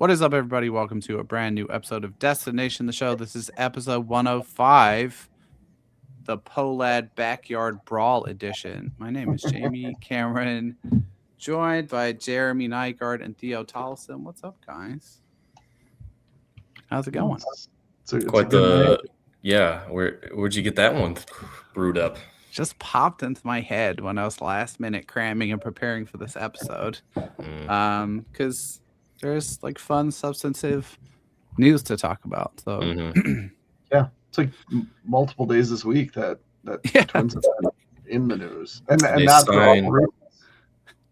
What is up, everybody? Welcome to a brand new episode of Destination the Show. This is episode 105, the Pohlad Backyard Brawl edition. My name is Jamie Cameron, joined by Jeremy Nygaard and Theo Tollefson. What's up, guys? How's it going? It's Quite a good night. yeah. Where'd you get that one brewed up? Just popped into my head when I was last minute cramming and preparing for this episode. Because there's like fun, substantive news to talk about. So Yeah, it's like multiple days this week that Yeah. Twins have been in the news, and They not for all signed- the reasons.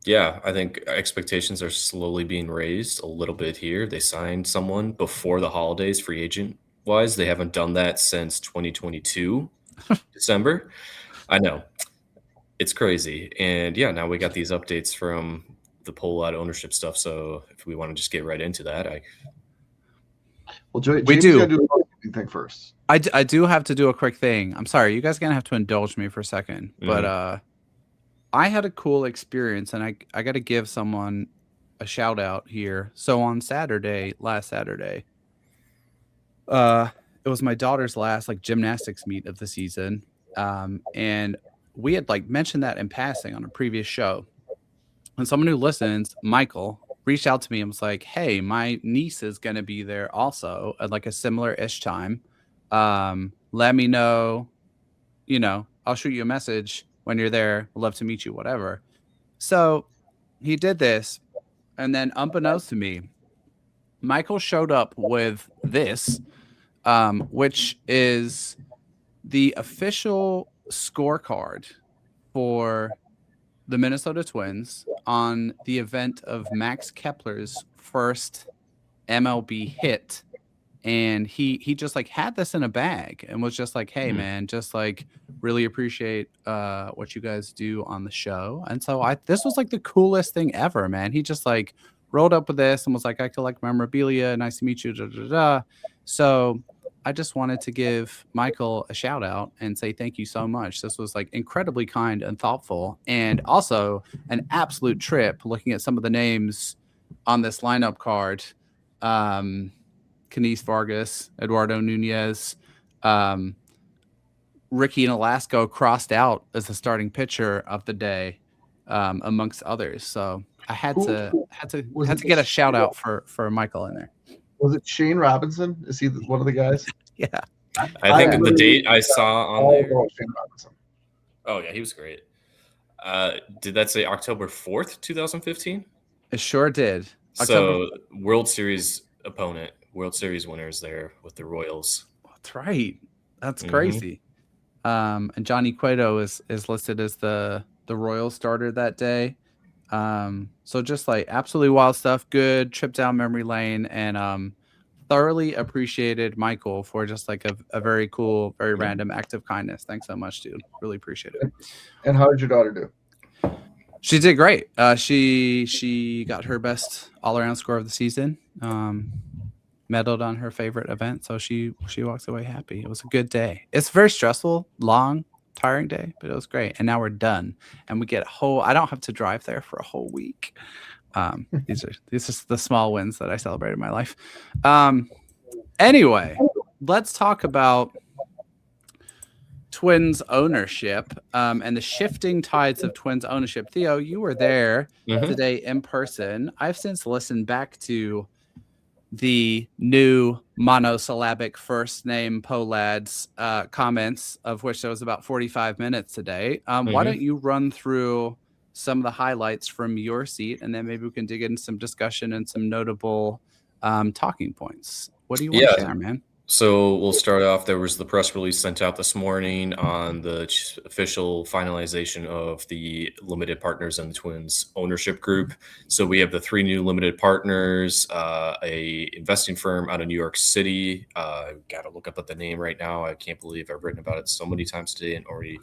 Yeah, I think expectations are slowly being raised a little bit here. They signed someone before the holidays, free agent wise. They haven't done that since 2022 December. I know, it's crazy, and yeah, now we got these updates from the Pohlad ownership stuff. So if we want to just get right into that, Well, We James do. gotta do the housekeeping thing first. I do have to do a quick thing. I'm sorry, you guys are gonna have to indulge me for a second, but I had a cool experience, and I got to give someone a shout out here. So on last Saturday, it was my daughter's last like gymnastics meet of the season, and we had like mentioned that in passing on a previous show. And someone who listens, Michael, reached out to me and was like, "Hey, my niece is gonna be there also at like a similar-ish time. Let me know. I'll shoot you a message when you're there. I'd love to meet you, whatever." So he did this, and then unbeknownst to me, Michael showed up with this, which is the official scorecard for the Minnesota Twins on the event of Max Kepler's first MLB hit. And he just like had this in a bag and was just like, "Hey man, just like really appreciate what you guys do on the show." And so this was like the coolest thing ever, man. He just like rolled up with this and was like, "I collect memorabilia. Nice to meet you." Da, da, da. So I just wanted to give Michael a shout out and say thank you so much. This was like incredibly kind and thoughtful, and also an absolute trip looking at some of the names on this lineup card. Kenice Vargas, Eduardo Nunez, Ricky Nolasco crossed out as the starting pitcher of the day, amongst others. So I had to get a shout out for Michael in there. Was it Shane Robinson? Is he one of the guys? Yeah. I think the date I saw on there. Shane Robinson. Oh yeah, he was great. Did that say October 4th, 2015? It sure did. So World Series opponent, World Series winners there with the Royals. That's right. That's crazy. And Johnny Cueto is listed as the Royal starter that day. So just like absolutely wild stuff. Good trip down memory lane, and thoroughly appreciated Michael for just like a very cool, very random act of kindness. Thanks so much, dude. Really appreciate it. And how did your daughter do? She did great. She got her best all-around score of the season. Medaled on her favorite event, so she walks away happy. It was a good day. It's very stressful, long, tiring day, but it was great. And now we're done, and we get I don't have to drive there for a whole week. These are the small wins that I celebrate in my life. Anyway, let's talk about Twins ownership, and the shifting tides of Twins ownership. Theo, you were there today in person. I've since listened back to the new monosyllabic first name Pohlad's comments, of which there was about 45 minutes today. Why don't you run through some of the highlights from your seat, and then maybe we can dig into some discussion and some notable talking points. What do you want to share, man? So we'll start off. There was the press release sent out this morning on the official finalization of the limited partners in the Twins ownership group. So we have the 3 new limited partners, a investing firm out of New York City. Got to look up at the name right now. I can't believe I've written about it so many times today and already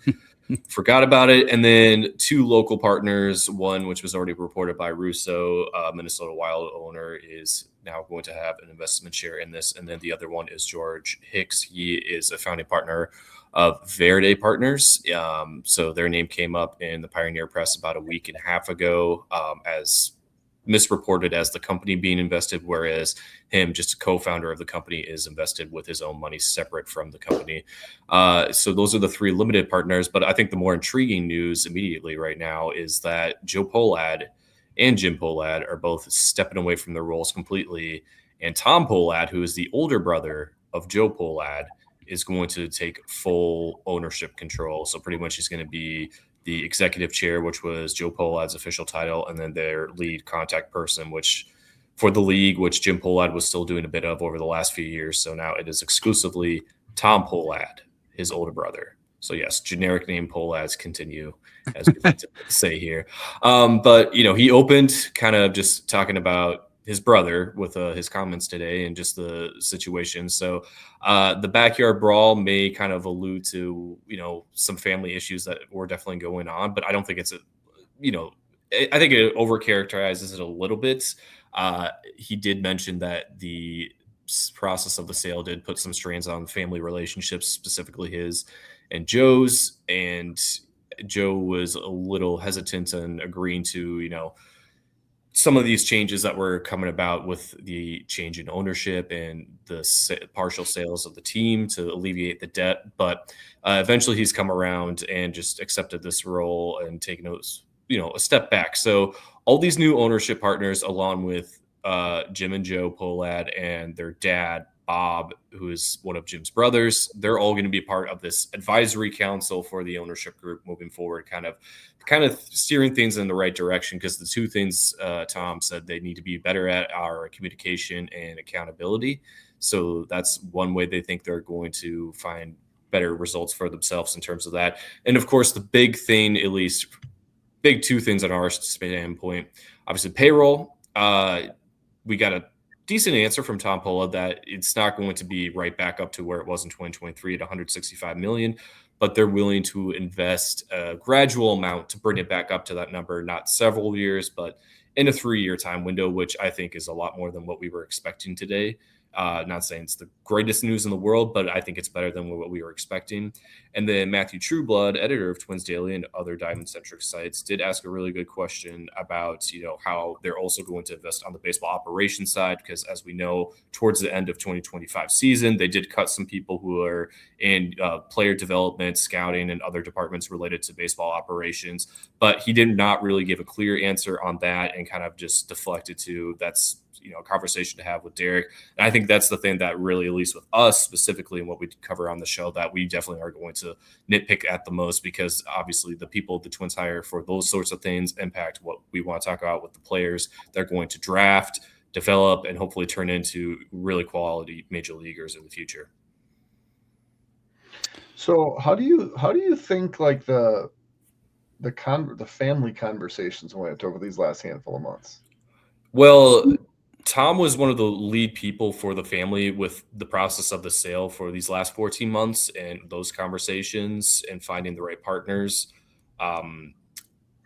forgot about it. And then 2 local partners, one which was already reported by Russo, Minnesota Wild owner, is now going to have an investment share in this. And then the other one is George Hicks. He is a founding partner of Verde Partners. So their name came up in the Pioneer Press about a week and a half ago as misreported as the company being invested, whereas him, just a co-founder of the company, is invested with his own money separate from the company. So those are the three limited partners. But I think the more intriguing news immediately right now is that Joe Pohlad and Jim Pohlad are both stepping away from their roles completely. And Tom Pohlad, who is the older brother of Joe Pohlad, is going to take full ownership control. So pretty much he's going to be the executive chair, which was Joe Pohlad's official title, and then their lead contact person, which for the league, which Jim Pohlad was still doing a bit of over the last few years. So now it is exclusively Tom Pohlad, his older brother. So yes, generic name Pohlads continue, as we like to say here. But, he opened kind of just talking about his brother with his comments today and just the situation. So the backyard brawl may kind of allude to, some family issues that were definitely going on, but I don't think it's I think it overcharacterizes it a little bit. He did mention that the process of the sale did put some strains on family relationships, specifically his and Joe's, and Joe was a little hesitant in agreeing to, some of these changes that were coming about with the change in ownership and the partial sales of the team to alleviate the debt. But eventually he's come around and just accepted this role and taken a step back. So all these new ownership partners, along with Jim and Joe Pohlad and their dad, Bob, who is one of Jim's brothers, they're all going to be part of this advisory council for the ownership group moving forward, kind of steering things in the right direction. Because the two things Tom said they need to be better at are communication and accountability. So that's one way they think they're going to find better results for themselves in terms of that. And of course, the big thing, at least big two things on our standpoint, obviously payroll. We got a decent answer from Tom Pohlad that it's not going to be right back up to where it was in 2023 at 165 million, but they're willing to invest a gradual amount to bring it back up to that number, not several years, but in a 3-year time window, which I think is a lot more than what we were expecting today. Not saying it's the greatest news in the world, but I think it's better than what we were expecting. And then Matthew Trueblood, editor of Twins Daily and other Diamond-centric sites, did ask a really good question about, how they're also going to invest on the baseball operations side, because as we know, towards the end of 2025 season, they did cut some people who are in player development, scouting, and other departments related to baseball operations. But he did not really give a clear answer on that and kind of just deflected to that's a conversation to have with Derek. And I think that's the thing that really, at least with us specifically and what we cover on the show, that we definitely are going to nitpick at the most, because obviously the people the Twins hire for those sorts of things impact what we want to talk about with the players they're going to draft, develop, and hopefully turn into really quality major leaguers in the future. So how do you think like the family conversations went over these last handful of months? Well, Tom was one of the lead people for the family with the process of the sale for these last 14 months and those conversations and finding the right partners. And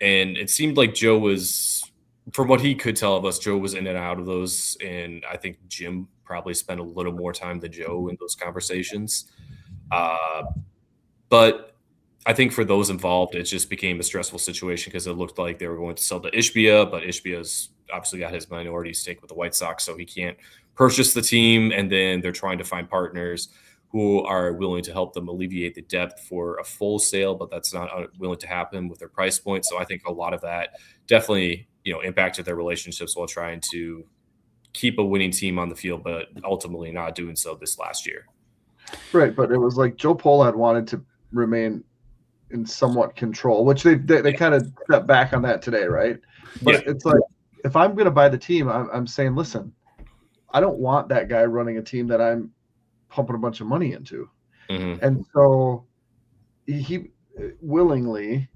it seemed like Joe was, from what he could tell of us, Joe was in and out of those. And I think Jim probably spent a little more time than Joe in those conversations. But I think for those involved, it just became a stressful situation because it looked like they were going to sell to Ishbia, but Ishbia's obviously got his minority stake with the White Sox, so he can't purchase the team. And then they're trying to find partners who are willing to help them alleviate the depth for a full sale, but that's not willing to happen with their price point. So I think a lot of that definitely, impacted their relationships while trying to keep a winning team on the field, but ultimately not doing so this last year. Right, but it was like Joe Pohlad wanted to remain in somewhat control, which they kind of stepped back on that today, right? But It's like, if I'm going to buy the team, I'm saying, listen, I don't want that guy running a team that I'm pumping a bunch of money into. Mm-hmm. And so he willingly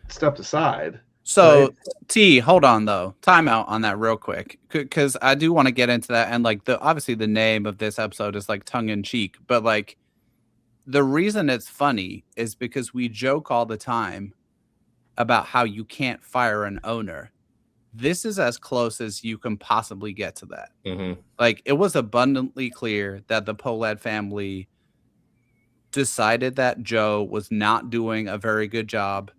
stepped aside. So, right? T, hold on though. Time out on that real quick, because I do want to get into that. And like obviously the name of this episode is like tongue in cheek, but like the reason it's funny is because we joke all the time about how you can't fire an owner. This is as close as you can possibly get to that. Mm-hmm. Like, it was abundantly clear that the Pohlad family decided that Joe was not doing a very good job.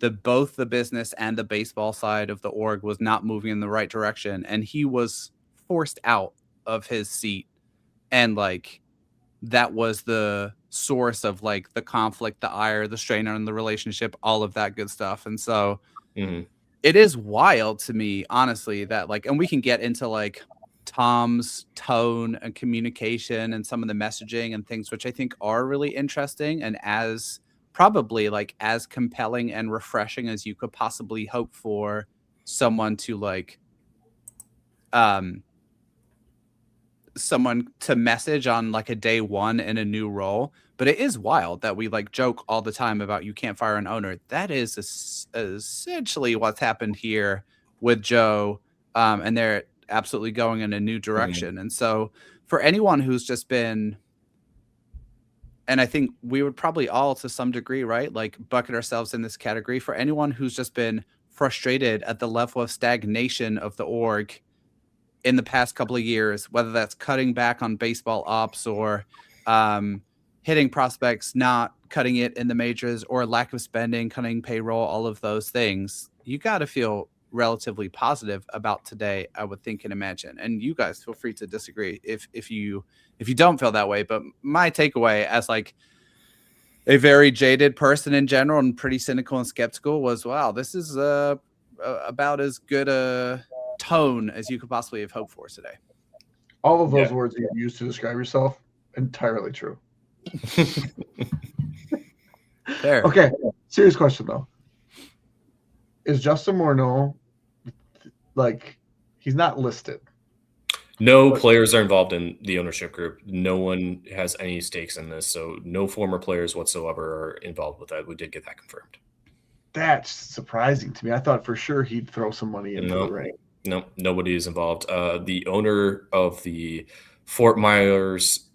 both the business and the baseball side of the org was not moving in the right direction, and he was forced out of his seat, and like that was the source of like the conflict, the ire, the strain on the relationship, all of that good stuff. And so it is wild to me, honestly, that like, and we can get into like Tom's tone and communication and some of the messaging and things, which I think are really interesting and as probably like as compelling and refreshing as you could possibly hope for someone to like, someone to message on like a day one in a new role. But it is wild that we like joke all the time about you can't fire an owner. That is essentially what's happened here with Joe. And they're absolutely going in a new direction. And so for anyone who's just been, and I think we would probably all to some degree, right, like bucket ourselves in this category, for anyone who's just been frustrated at the level of stagnation of the org in the past couple of years, whether that's cutting back on baseball ops or hitting prospects, not cutting it in the majors, or lack of spending, cutting payroll, all of those things, you got to feel relatively positive about today, I would think and imagine. And you guys feel free to disagree if you don't feel that way. But my takeaway as like a very jaded person in general and pretty cynical and skeptical was, wow, this is about as good a tone as you could possibly have hoped for today. All of those words you used to describe yourself, entirely true. Fair. Okay, serious question though. Is Justin Morneau, like, he's not listed? No players are involved in the ownership group. No one has any stakes in this, so no former players whatsoever are involved with that. We did get that confirmed. That's surprising to me. I thought for sure he'd throw some money into the ring. No, nobody is involved. The owner of the Fort Myers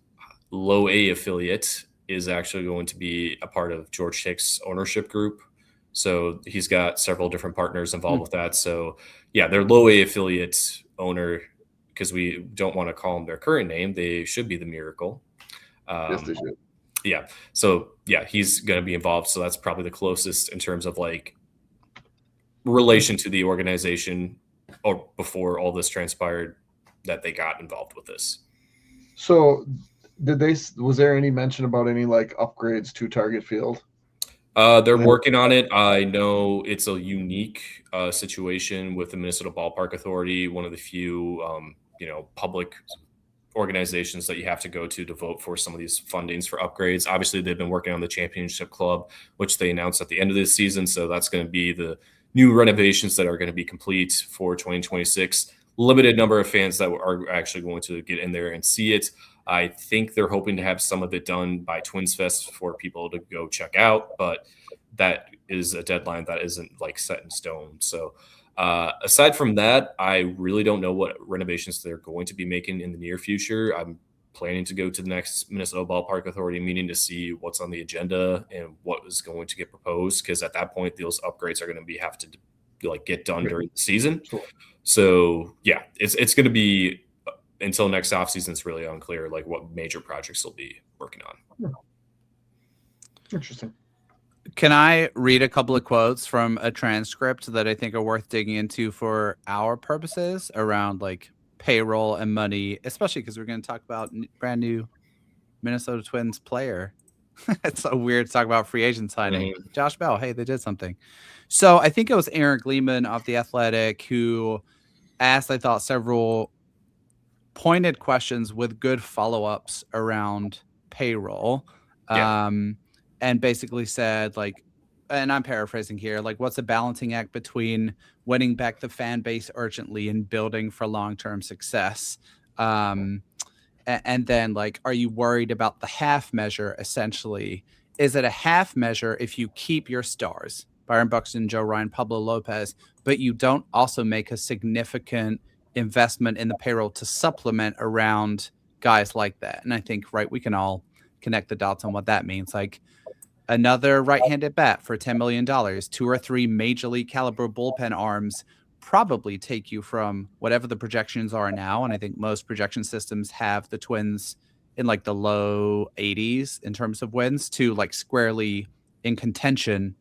Low A affiliate is actually going to be a part of George Hick's ownership group. So he's got several different partners involved with that. So yeah, their Low A affiliate owner, because we don't want to call them their current name, they should be the Miracle. Yes, they should. Yeah. So yeah, he's going to be involved. So that's probably the closest in terms of like relation to the organization or before all this transpired that they got involved with this. So was there any mention about any like upgrades to Target Field? They're working on it. I know it's a unique situation with the Minnesota Ballpark Authority, one of the few public organizations that you have to go to vote for some of these fundings for upgrades. Obviously, they've been working on the Championship Club, which they announced at the end of this season. So that's going to be the new renovations that are going to be complete for 2026. Limited number of fans that are actually going to get in there and see it. I think they're hoping to have some of it done by Twins Fest for people to go check out, but that is a deadline that isn't like set in stone. So aside from that, I really don't know what renovations they're going to be making in the near future. I'm planning to go to the next Minnesota Ballpark Authority meeting to see what's on the agenda and what is going to get proposed, because at that point, those upgrades are going to have to like get done during the season. So yeah, it's going to be until next offseason. It's really unclear like what major projects they'll be working on. Interesting. Can I read a couple of quotes from a transcript that I think are worth digging into for our purposes around like payroll and money, especially because we're going to talk about brand new Minnesota Twins player. It's so weird to talk about free agent signing. Josh Bell, hey, they did something. So I think it was Aaron Gleeman of The Athletic who asked, I thought, several pointed questions with good follow-ups around payroll. And basically said, like, and I'm paraphrasing here, like, what's a balancing act between winning back the fan base urgently and building for long-term success? And then, like, are you worried about the half measure, essentially? Is it a half measure if you keep your stars, Byron Buxton, Joe Ryan, Pablo Lopez, but you don't also make a significant investment in the payroll to supplement around guys like that? And I think, right, we can all connect the dots on what that means. Like, another right-handed bat for $10 million, 2 or 3 major league caliber bullpen arms probably take you from whatever the projections are now. And I think most projection systems have the Twins in like the low 80s in terms of wins to like squarely in contention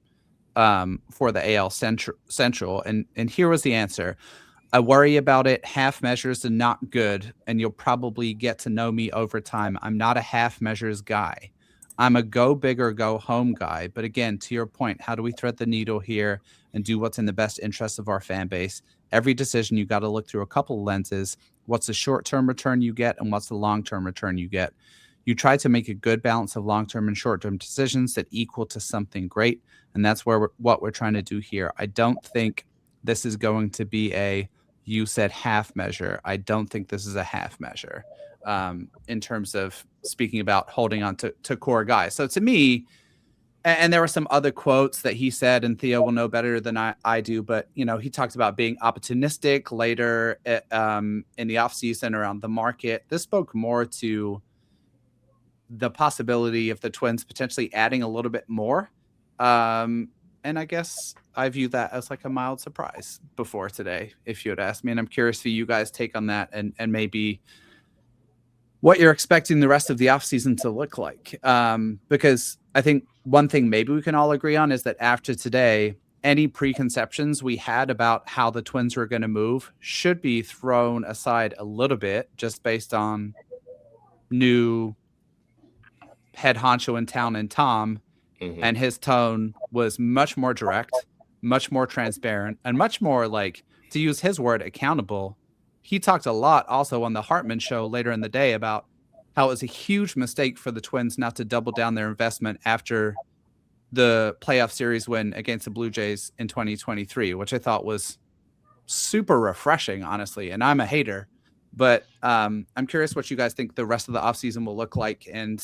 for the AL Central. And here was the answer. I worry about it. Half measures are not good, and you'll probably get to know me over time. I'm not a half measures guy. I'm a go big or go home guy. But again, to your point, how do we thread the needle here and do what's in the best interest of our fan base? Every decision, you got to look through a couple of lenses. What's the short-term return you get, and what's the long-term return you get? You try to make a good balance of long-term and short-term decisions that equal to something great, and that's what we're trying to do here. I don't think this is going to be you said half measure. I don't think this is a half measure in terms of speaking about holding on to core guys. So to me, and there were some other quotes that he said, and Theo will know better than I do, but he talked about being opportunistic later in the offseason around the market. This spoke more to the possibility of the Twins potentially adding a little bit more. And I guess I view that as like a mild surprise before today, if you had asked me. And I'm curious for you guys' take on that and maybe what you're expecting the rest of the offseason to look like. Because I think one thing maybe we can all agree on is that after today, any preconceptions we had about how the Twins were going to move should be thrown aside a little bit, just based on new head honcho in town and Tom. Mm-hmm. And his tone was much more direct, much more transparent, and much more, like, to use his word, accountable. He talked a lot also on the Hartman show later in the day about how it was a huge mistake for the Twins not to double down their investment after the playoff series win against the Blue Jays in 2023, which I thought was super refreshing, honestly. And I'm a hater, but I'm curious what you guys think the rest of the offseason will look like, and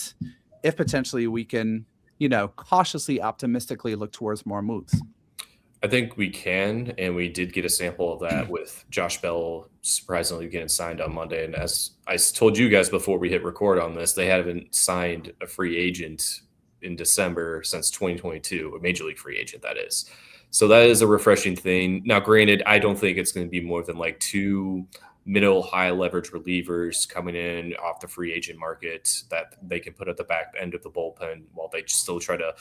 if potentially we can cautiously optimistically look towards more moves. I think we can, and we did get a sample of that with Josh Bell surprisingly getting signed on Monday. And as I told you guys before we hit record on this, they haven't signed a free agent in December since 2022, a major league free agent, that is. So that is a refreshing thing. Now, granted, I don't think it's going to be more than like two middle high leverage relievers coming in off the free agent market that they can put at the back end of the bullpen while they still try to,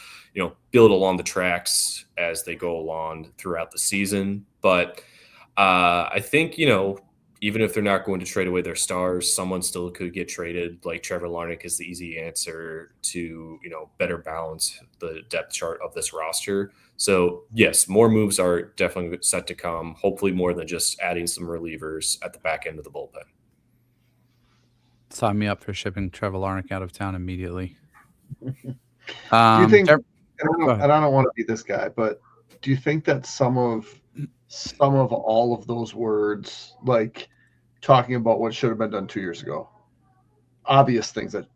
build along the tracks as they go along throughout the season. But I think, even if they're not going to trade away their stars, someone still could get traded. Like Trevor Larnach is the easy answer to, better balance the depth chart of this roster. So yes, more moves are definitely set to come. Hopefully more than just adding some relievers at the back end of the bullpen. Sign me up for shipping Trevor Larnach out of town immediately. Do you think, and I don't want to be this guy, but do you think that some of all of those words, like talking about what should have been done 2 years ago, obvious things that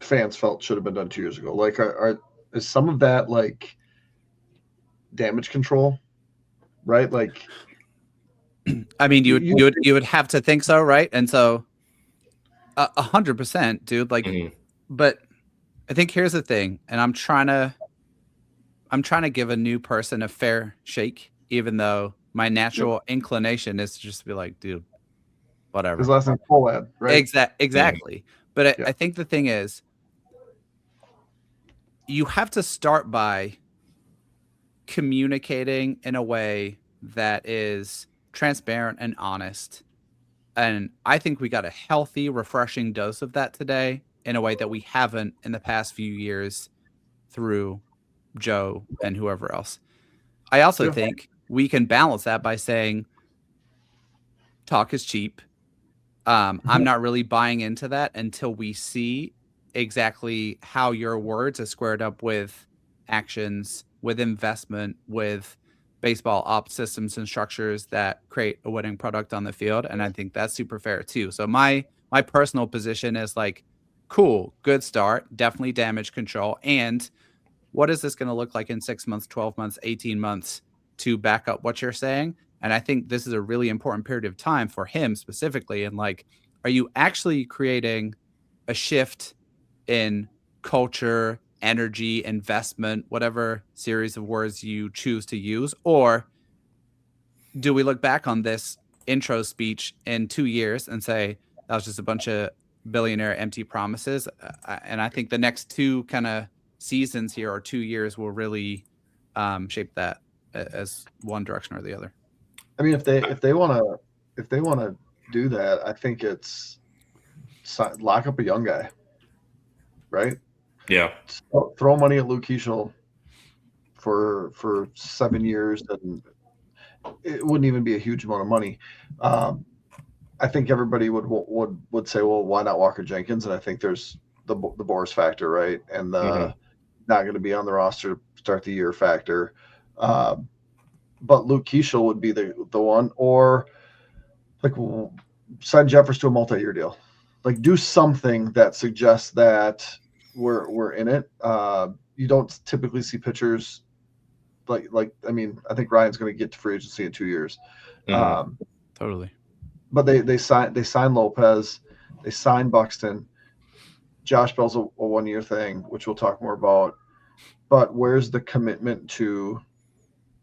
fans felt should have been done 2 years ago, like is some of that like damage control, right? Like, I mean, you would have to think so, right? And so 100%, dude. Like, but I think here's the thing, and I'm trying to give a new person a fair shake, even though my natural inclination is to just be like, dude, whatever. His last name's Pohlad, right? Exactly. But I think the thing is, you have to start by communicating in a way that is transparent and honest. And I think we got a healthy, refreshing dose of that today in a way that we haven't in the past few years through Joe and whoever else. I also think we can balance that by saying talk is cheap. I'm not really buying into that until we see exactly how your words are squared up with actions, with investment, with baseball ops systems and structures that create a winning product on the field. And I think that's super fair too. So my personal position is like, cool, good start, definitely damage control. And what is this going to look like in 6 months, 12 months, 18 months to back up what you're saying? And I think this is a really important period of time for him specifically. And like, are you actually creating a shift in culture, energy, investment, whatever series of words you choose to use? Or do we look back on this intro speech in 2 years and say that was just a bunch of billionaire empty promises? And I think the next two kind of seasons here or 2 years will really shape that as one direction or the other. I mean, if they want to do that, I think it's lock up a young guy, right? Yeah. So throw money at Luke Keeschel for 7 years, and it wouldn't even be a huge amount of money. I think everybody would say, well, why not Walker Jenkins? And I think there's the Boris factor, right? And the not going to be on the roster to start the year factor. But Luke Keeschel would be the one, or like sign Jeffers to a multi-year deal. Like do something that suggests that we're in it. You don't typically see pitchers like I mean, I think Ryan's going to get to free agency in 2 years. Totally. But they signed Lopez, they signed Buxton. Josh Bell's a 1 year thing, which we'll talk more about. But where's the commitment to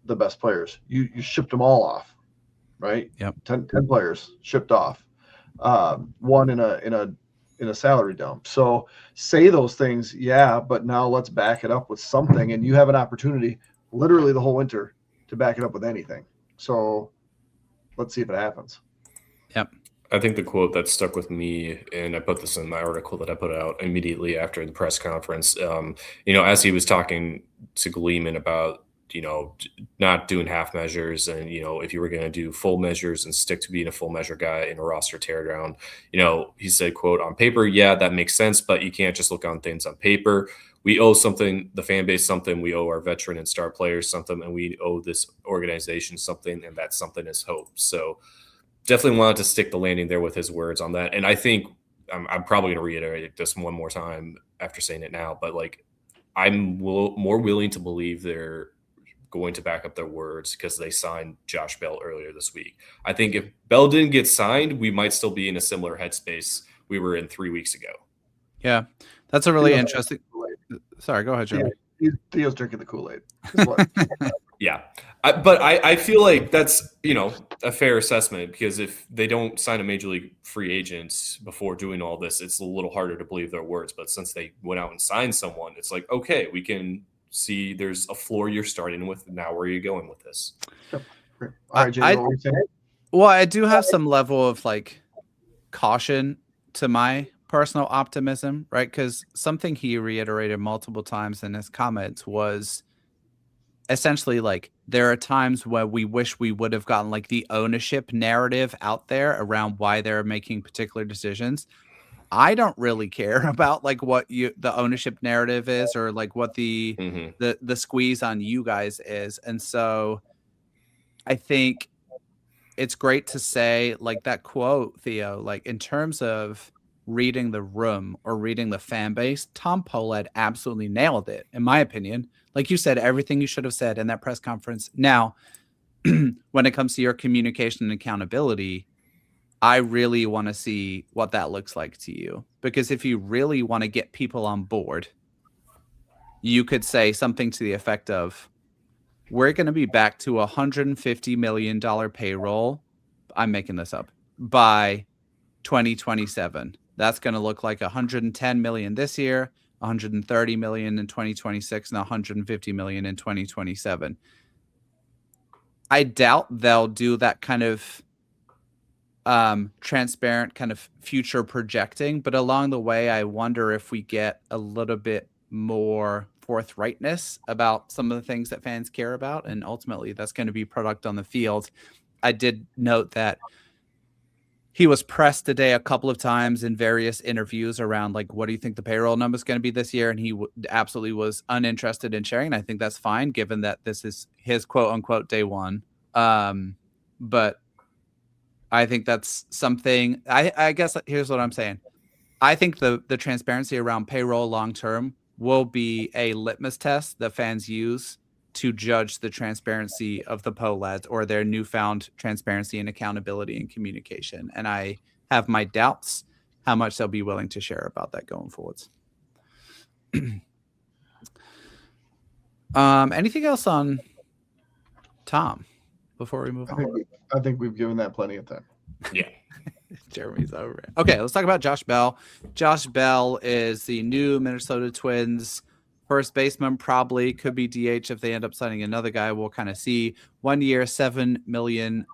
the best players? You shipped them all off, right? Yep. 10 players shipped off. One in a salary dump. So say those things, yeah, but now let's back it up with something, and you have an opportunity literally the whole winter to back it up with anything. So let's see if it happens. Yep. I think the quote that stuck with me, and I put this in my article that I put out immediately after the press conference, as he was talking to Gleeman about, not doing half measures, and, if you were going to do full measures and stick to being a full measure guy in a roster teardown, he said, quote, on paper, yeah, that makes sense, but you can't just look on things on paper. We owe something, the fan base something, we owe our veteran and star players something, and we owe this organization something, and that something is hope. So definitely wanted to stick the landing there with his words on that. And I think I'm probably going to reiterate this one more time after saying it now, but like I'm more willing to believe they're going to back up their words because they signed Josh Bell earlier this week. I think if Bell didn't get signed, we might still be in a similar headspace we were in 3 weeks ago. Yeah, that's a really interesting. Sorry, go ahead, Jeremy. Yeah, Theo's drinking the Kool-Aid. Yeah. But I feel like that's, a fair assessment, because if they don't sign a major league free agent before doing all this, it's a little harder to believe their words. But since they went out and signed someone, it's like, okay, we can see there's a floor you're starting with. Now where are you going with this? All right, Jay, what were you saying? Well, I do have some level of like caution to my personal optimism, right? Because something he reiterated multiple times in his comments was essentially like there are times where we wish we would have gotten like the ownership narrative out there around why they're making particular decisions. I don't really care about like what the ownership narrative is, or like what the squeeze on you guys is. And so I think it's great to say like that quote, Theo, like in terms of reading the room or reading the fan base, Tom Pohlad absolutely nailed it, in my opinion. Like you said, everything you should have said in that press conference. Now, when it comes to your communication and accountability, I really want to see what that looks like to you. Because if you really want to get people on board, you could say something to the effect of, we're going to be back to $150 million payroll. I'm making this up. By 2027. That's going to look like 110 million this year, 130 million in 2026, and 150 million in 2027. I doubt they'll do that kind of transparent kind of future projecting, but along the way, I wonder if we get a little bit more forthrightness about some of the things that fans care about, and ultimately that's going to be product on the field. I did note that he was pressed today a couple of times in various interviews around like, what do you think the payroll number is going to be this year? And he absolutely was uninterested in sharing. And I think that's fine, given that this is his quote unquote day one. But I think that's something I guess here's what I'm saying. I think the transparency around payroll long-term will be a litmus test that fans use to judge the transparency of the Pohlads, or their newfound transparency and accountability and communication. And I have my doubts how much they'll be willing to share about that going forwards. Anything else on Tom before we move on? I think we've given that plenty of time. Yeah. Jeremy's over it. Okay, let's talk about Josh Bell. Josh Bell is the new Minnesota Twins First baseman probably could be DH if they end up signing another guy. We'll kind of see. 1 year, $7 million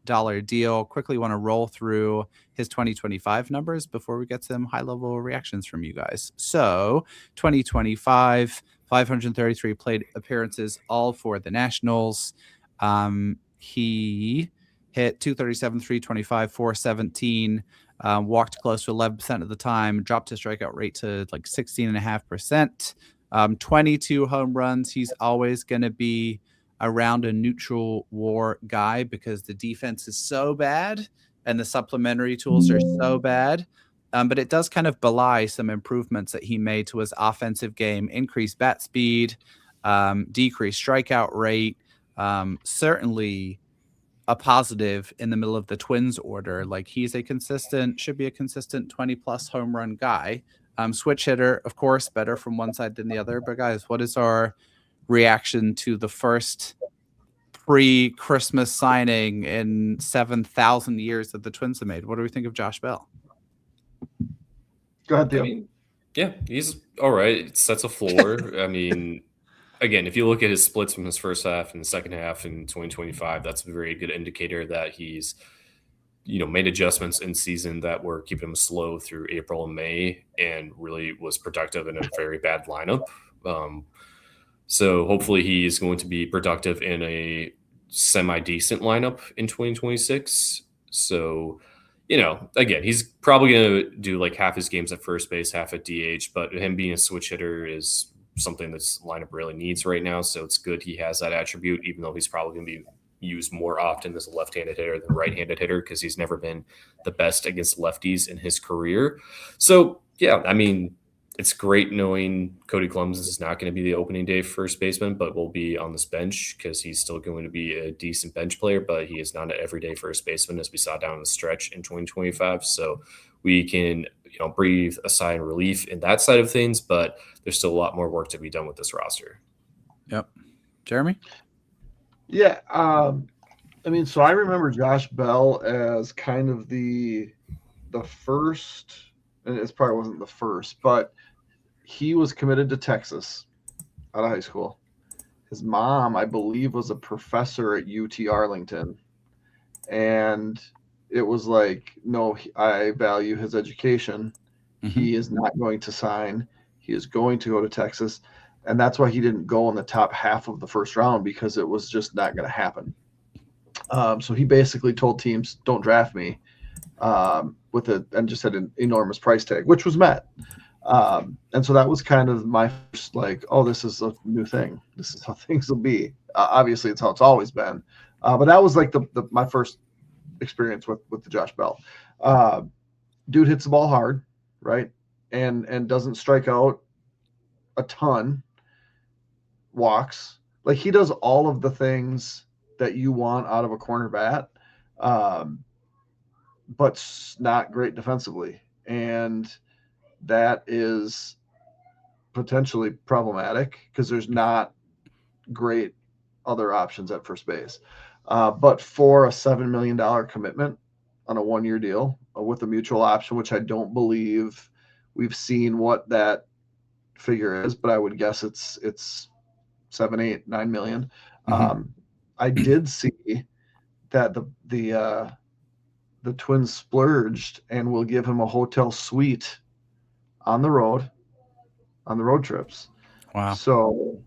deal. Quickly want to roll through his 2025 numbers before we get some high-level reactions from you guys. So 2025, 533 plate appearances, all for the Nationals. He hit 237, 325, 417. Walked close to 11% of the time. Dropped his strikeout rate to like 16.5%. 22 home runs. He's always going to be around a neutral WAR guy because the defense is so bad and the supplementary tools are so bad. But it does kind of belie some improvements that he made to his offensive game: increased bat speed, decreased strikeout rate. Certainly a positive in the middle of the Twins order. Like, he's should be a consistent 20 plus home run guy. Switch hitter, of course, better from one side than the other. But guys, what is our reaction to the first pre-Christmas signing in 7,000 years that the Twins have made? What do we think of Josh Bell? Go ahead, Theo. I mean, yeah, he's all right. It sets a floor. I mean, again, if you look at his splits from his first half and the second half in 2025, that's a very good indicator that he's made adjustments in season that were keeping him slow through April and May, and really was productive in a very bad lineup. So hopefully he's going to be productive in a semi-decent lineup in 2026. So, again, he's probably going to do like half his games at first base, half at DH, but him being a switch hitter is something this lineup really needs right now. So it's good he has that attribute, even though he's probably going to be used more often as a left-handed hitter than right-handed hitter because he's never been the best against lefties in his career. So, yeah, I mean, it's great knowing Cody Clemens is not going to be the opening day first baseman, but will be on this bench because he's still going to be a decent bench player, but he is not an everyday first baseman, as we saw down the stretch in 2025. So we can, breathe a sigh of relief in that side of things, but there's still a lot more work to be done with this roster. Yep. Jeremy? Yeah, so I remember Josh Bell as kind of the first, and it probably wasn't the first, but he was committed to Texas out of high school. His mom, I believe, was a professor at UT Arlington, and it was like, no, I value his education. Mm-hmm. He is not going to sign. He is going to go to Texas. And that's why he didn't go in the top half of the first round, because it was just not going to happen. So he basically told teams, don't draft me, and just had an enormous price tag, which was met. And so that was kind of my first, like, oh, this is a new thing. This is how things will be. Obviously, it's how it's always been. But that was like my first experience with the Josh Bell. Dude hits the ball hard, right? And doesn't strike out a ton. Walks, like, he does all of the things that you want out of a corner bat, but not great defensively, and that is potentially problematic because there's not great other options at first base. But for a $7 million commitment on a 1-year deal with a mutual option, which I don't believe we've seen what that figure is, but I would guess it's 7, 8, 9 million. Mm-hmm. I did see that the Twins splurged and will give him a hotel suite on the road trips. Wow. So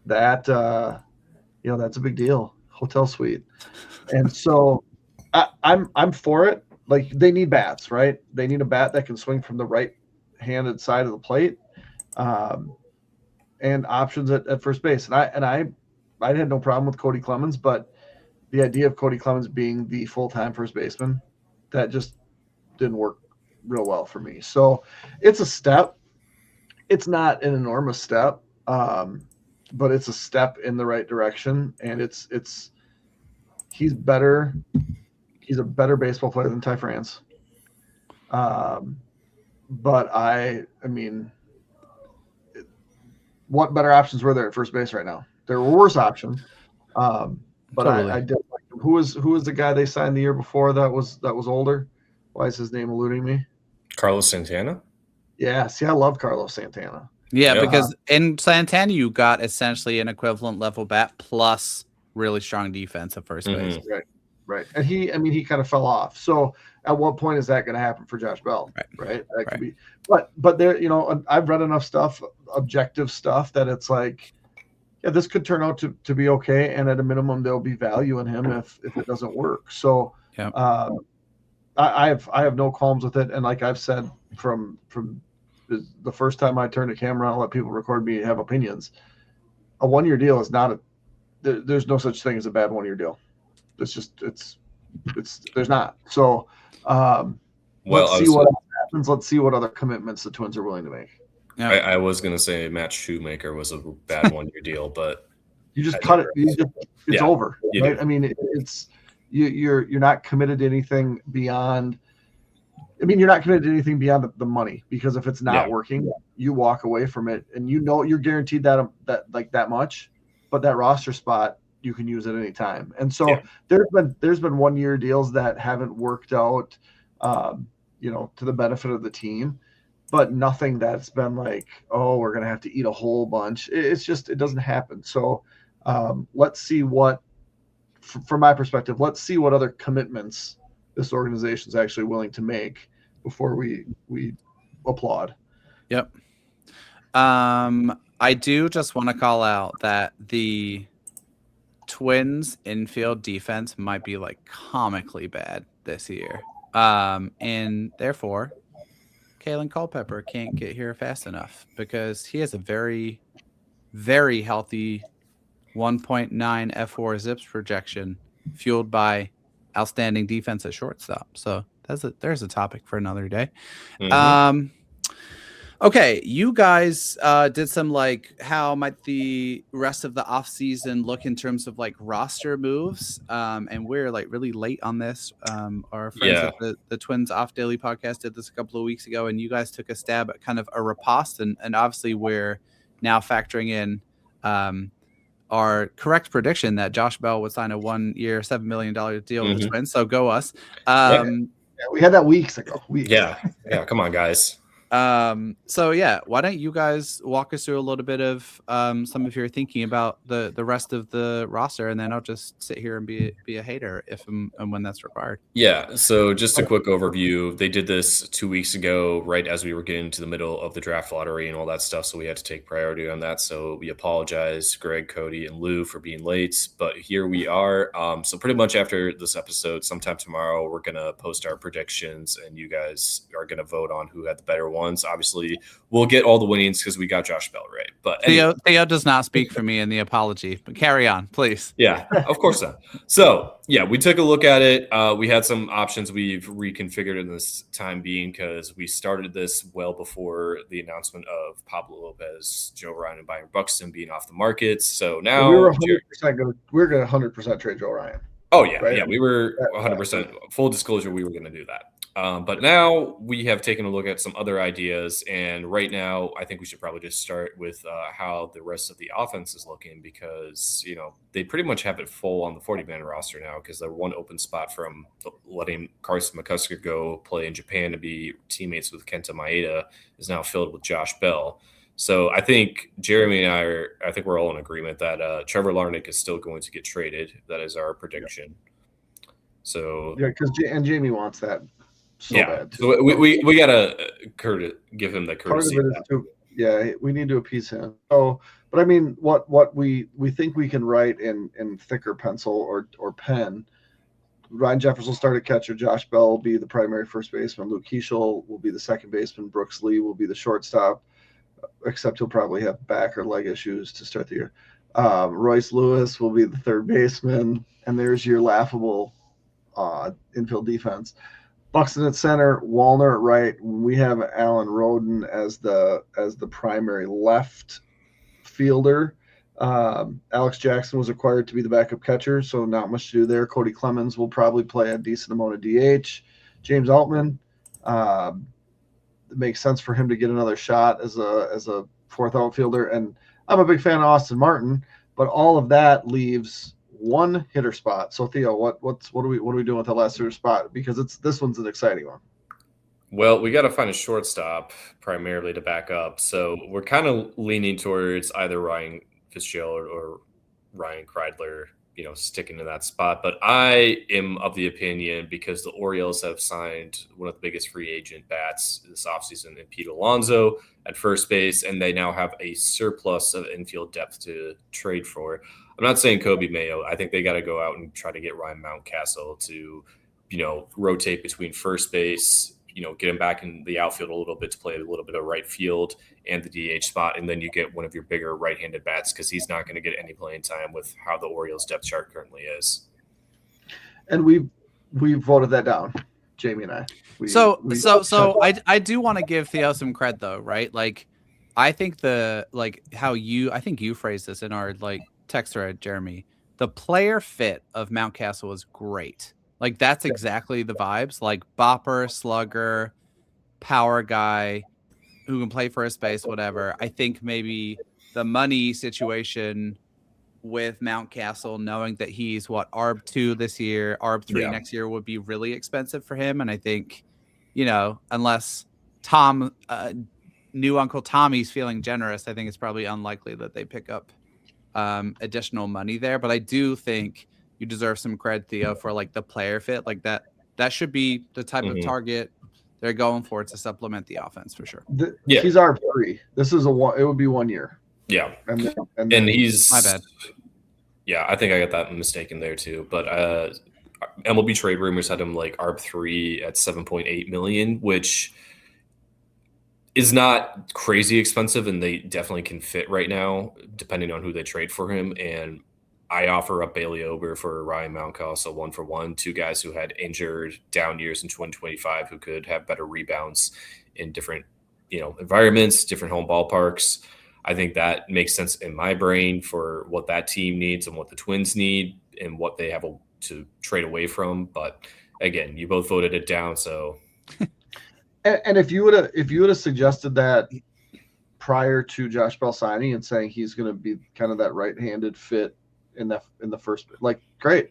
that that's a big deal. Hotel suite. And so I'm for it. Like, they need bats, right? They need a bat that can swing from the right-handed side of the plate. And options at first base. And I had no problem with Cody Clemens, but the idea of Cody Clemens being the full-time first baseman, that just didn't work real well for me. So it's a step. It's not an enormous step, but it's a step in the right direction. And he's better. He's a better baseball player than Ty France. But I mean, what better options were there at first base right now? There were worse options, but totally. I did like him. Who was the guy they signed the year before that was older? Why is his name eluding me? Carlos Santana. Yeah, see, I love Carlos Santana. Yeah, Yeah. because in Santana, you got essentially an equivalent level bat plus really strong defense at first base. Right. And he kind of fell off. So at what point is that going to happen for Josh Bell? Right. That could be, but there, I've read enough stuff, objective stuff, that it's like, yeah, this could turn out to be okay. And at a minimum, there'll be value in him if it doesn't work. So I have no qualms with it. And like I've said from the first time I turned a camera on and let people record me have opinions, a 1-year deal is not there's no such thing as a bad 1-year deal. It's there's not. So let's see what happens. Let's see what other commitments the Twins are willing to make. Yeah. I was going to say Matt Shoemaker was a bad 1-year deal, but you just cut it. It's over. Right? I mean, it's you're not committed to anything beyond. I mean, you're not committed to anything beyond the money, because if it's not working, you walk away from it, and you're guaranteed that much. But that roster spot, you can use at any time. And so there's been 1-year deals that haven't worked out, to the benefit of the team, but nothing that's been like, oh, we're going to have to eat a whole bunch. It's just, it doesn't happen. So let's see from my perspective, let's see what other commitments this organization is actually willing to make before we applaud. Yep. I do just want to call out that the Twins infield defense might be like comically bad this year. And therefore Kalen Culpepper can't get here fast enough, because he has a very, very healthy 1.9 F4 zips projection fueled by outstanding defense at shortstop. So there's a topic for another day. Okay, you guys did some like how might the rest of the offseason look in terms of like roster moves, and we're like really late on this. Our friends at the Twins Off Daily podcast did this a couple of weeks ago, and you guys took a stab at kind of a riposte, and obviously we're now factoring in our correct prediction that Josh Bell would sign a 1-year, $7 million deal with the Twins. So go us. We had that weeks ago. Yeah. Come on, guys. So why don't you guys walk us through a little bit of some of your thinking about the rest of the roster, and then I'll just sit here and be a hater if and when that's required. Yeah. So just a quick overview. They did this 2 weeks ago, right as we were getting into the middle of the draft lottery and all that stuff. So we had to take priority on that. So we apologize, Greg, Cody, and Lou, for being late, but here we are. So pretty much after this episode, sometime tomorrow, we're going to post our predictions, and you guys are going to vote on who had the better ones. Obviously, we'll get all the winnings because we got Josh Bell right. But Theo does not speak for me in the apology, but carry on, please. Yeah, of course not. So we took a look at it. We had some options we've reconfigured in this time being, because we started this well before the announcement of Pablo Lopez, Joe Ryan, and Byron Buxton being off the market. So now we were 100% going to 100% trade Joe Ryan. Oh yeah, right? We were 100%. Full disclosure, we were going to do that. But now we have taken a look at some other ideas, and right now I think we should probably just start with how the rest of the offense is looking, because they pretty much have it full on the 40-man roster now, because the one open spot from letting Carson McCusker go play in Japan to be teammates with Kenta Maeda is now filled with Josh Bell. So I think Jeremy and I think we're all in agreement that Trevor Larnach is still going to get traded. That is our prediction. So because Jamie wants that. Bad. So we gotta give him the courtesy. We need to appease him. So, but I mean, what we think we can write in thicker pencil or pen. Ryan Jeffers will start at catcher. Josh Bell will be the primary first baseman. Luke Keeschel will be the second baseman. Brooks Lee will be the shortstop, except he'll probably have back or leg issues to start the year. Royce Lewis will be the third baseman, and there's your laughable infield defense. Buxton at center, Wallner at right. We have Alan Roden as the primary left fielder. Alex Jackson was acquired to be the backup catcher, so not much to do there. Cody Clemens will probably play a decent amount of DH. James Altman, it makes sense for him to get another shot as a fourth outfielder. And I'm a big fan of Austin Martin, but all of that leaves one hitter spot. So Theo, what are we doing with the last hitter spot? Because this one's an exciting one. Well, we got to find a shortstop primarily to back up. So we're kind of leaning towards either Ryan Fitzgerald or Ryan Kreidler, sticking to that spot. But I am of the opinion, because the Orioles have signed one of the biggest free agent bats this offseason in Pete Alonso at first base, and they now have a surplus of infield depth to trade for. I'm not saying Kobe Mayo. I think they got to go out and try to get Ryan Mountcastle to, rotate between first base, get him back in the outfield a little bit to play a little bit of right field and the DH spot. And then you get one of your bigger right-handed bats, because he's not going to get any playing time with how the Orioles depth chart currently is. And we voted that down, Jamie and I. I do want to give Theo some cred though, right? Like, I think I think you phrased this in our text thread, Jeremy. The player fit of Mountcastle was great. Like, that's exactly the vibes. Like, bopper, slugger, power guy who can play first base, whatever. I think maybe the money situation with Mountcastle, knowing that he's ARB 2 this year, ARB 3 next year, would be really expensive for him. And I think, unless new Uncle Tommy's feeling generous, I think it's probably unlikely that they pick up additional money there. But I do think you deserve some credit, Theo, for the player fit. Like that should be the type of target they're going for to supplement the offense for sure. He's ARB 3. This is it would be 1 year. Yeah. And he's my bad. Yeah, I think I got that mistaken there too. But MLB trade rumors had him ARB 3 at $7.8 million, which is not crazy expensive, and they definitely can fit right now, depending on who they trade for him. And I offer up Bailey Ober for Ryan Mountcastle 1-for-1, two guys who had injured down years in 2025 who could have better rebounds in different, environments, different home ballparks. I think that makes sense in my brain for what that team needs and what the Twins need and what they have to trade away from. But again, you both voted it down, so. And if you would have suggested that prior to Josh Bell signing and saying he's going to be kind of that right-handed fit in the first, great.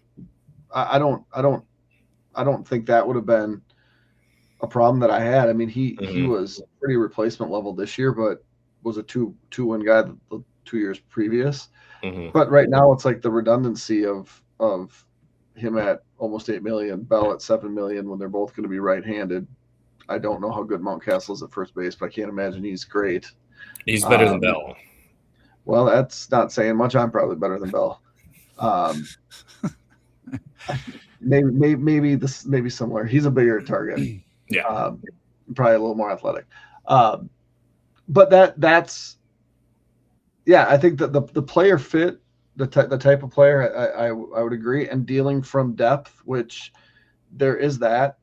I don't think that would have been a problem that I had. I mean, he was pretty replacement level this year, but was a two-win guy the 2 years previous. But right now it's the redundancy of him at almost $8 million, Bell at $7 million, when they're both going to be right-handed. I don't know how good Mountcastle is at first base, but I can't imagine he's great. He's better than Bell. Well, that's not saying much. I'm probably better than Bell. Maybe similar. He's a bigger target. Yeah. Probably a little more athletic. But that's I think that the player fit, the type of player, I would agree, and dealing from depth, which there is that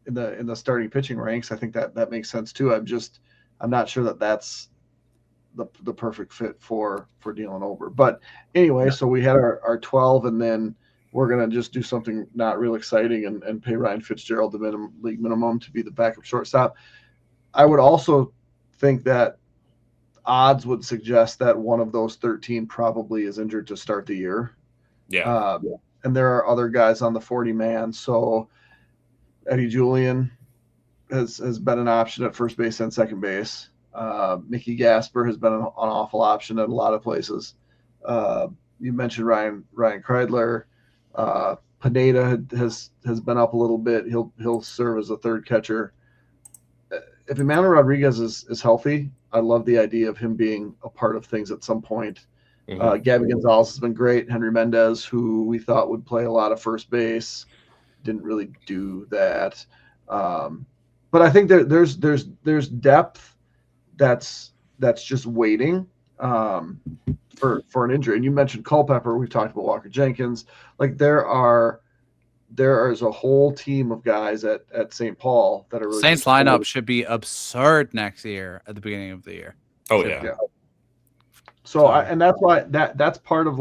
in the starting pitching ranks. I think that makes sense too. I'm not sure that that's the perfect fit for dealing over. But anyway, so we had our 12, and then we're going to just do something not real exciting and pay Ryan Fitzgerald the league minimum to be the backup shortstop. I would also think that odds would suggest that one of those 13 probably is injured to start the year. Yeah. And there are other guys on the 40-man. So Eddie Julian has been an option at first base and second base. Mickey Gasper has been an awful option at a lot of places. You mentioned Ryan Kreidler. Pineda has been up a little bit. He'll serve as a third catcher. If Emmanuel Rodriguez is healthy, I love the idea of him being a part of things at some point. Gabby Gonzalez has been great. Henry Mendez, who we thought would play a lot of first base, didn't really do that. But I think there's depth that's just waiting for an injury. And you mentioned Culpepper. We talked about Walker Jenkins. There is a whole team of guys at St. Paul that are really Saints lineup should be absurd next year at the beginning of the year. Oh yeah. So and that's why that's part of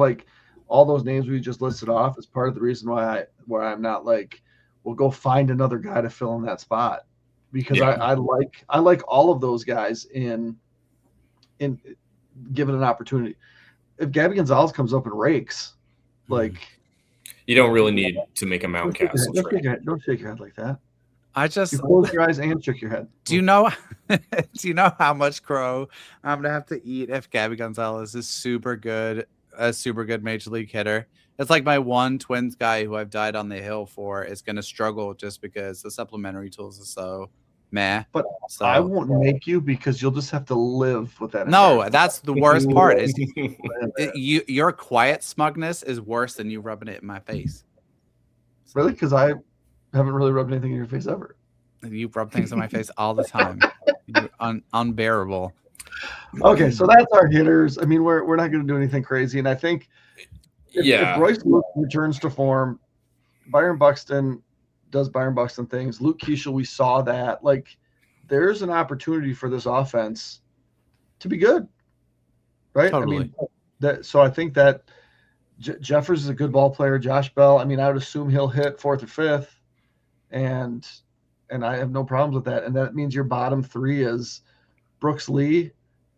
all those names we just listed off is part of the reason why I'm not we'll go find another guy to fill in that spot, because I like all of those guys in given an opportunity. If Gabby Gonzalez comes up and rakes, you don't really need to make a Mountcastle trade. Don't shake your head like that. I just You closed your eyes and shook your head. do you know do you know how much crow I'm gonna have to eat if Gabby Gonzalez is super good, a super good major league hitter? It's like my one Twins guy who I've died on the hill for is gonna struggle just because the supplementary tools are so meh. But So I won't make you because you'll just have to live with that. no, environment. that's the worst part. Is your quiet smugness is worse than you rubbing it in my face. Really? Because I haven't really rubbed anything in your face ever. You rub things in my face all the time. You're unbearable. Okay, so that's our hitters. I mean, we're not going to do anything crazy, and I think if Royce Lewis returns to form, Byron Buxton does Byron Buxton things. Luke Keeschel, we saw that. Like, there's an opportunity for this offense to be good, right? Totally. I mean, so I think that Jeffers is a good ball player. Josh Bell, I mean, I would assume he'll hit 4th or 5th, and I have no problems with that. And that means your bottom 3 is Brooks Lee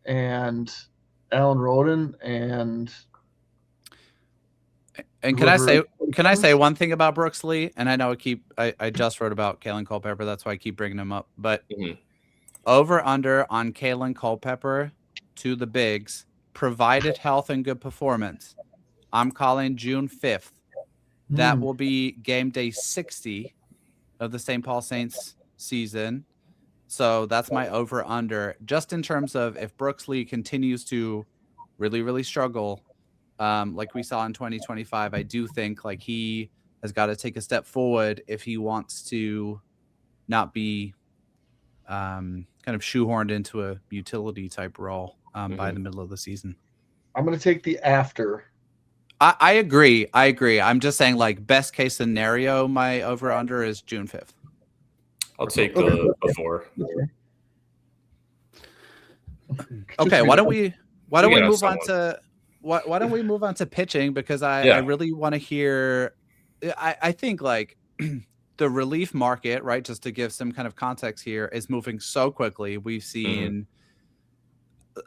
and Alan Roden and can I say one thing about Brooks Lee? And I know I just wrote about Kalen Culpepper, that's why I keep bringing him up. But over under on Kalen Culpepper to the bigs, provided health and good performance. I'm calling June 5th. That will be game day 60 of the St. Paul Saints season. So that's my over under, just in terms of if Brooks Lee continues to really, really struggle, like we saw in 2025, I do think like he has got to take a step forward if he wants to not be kind of shoehorned into a utility type role by the middle of the season. I'm going to take the after. I agree. I'm just saying, like, best case scenario, my over under is June 5th. I'll take the before. Okay, why don't we move on to pitching, because I really want to hear. I think like the relief market, right? Just to give some kind of context here, is moving so quickly. We've seen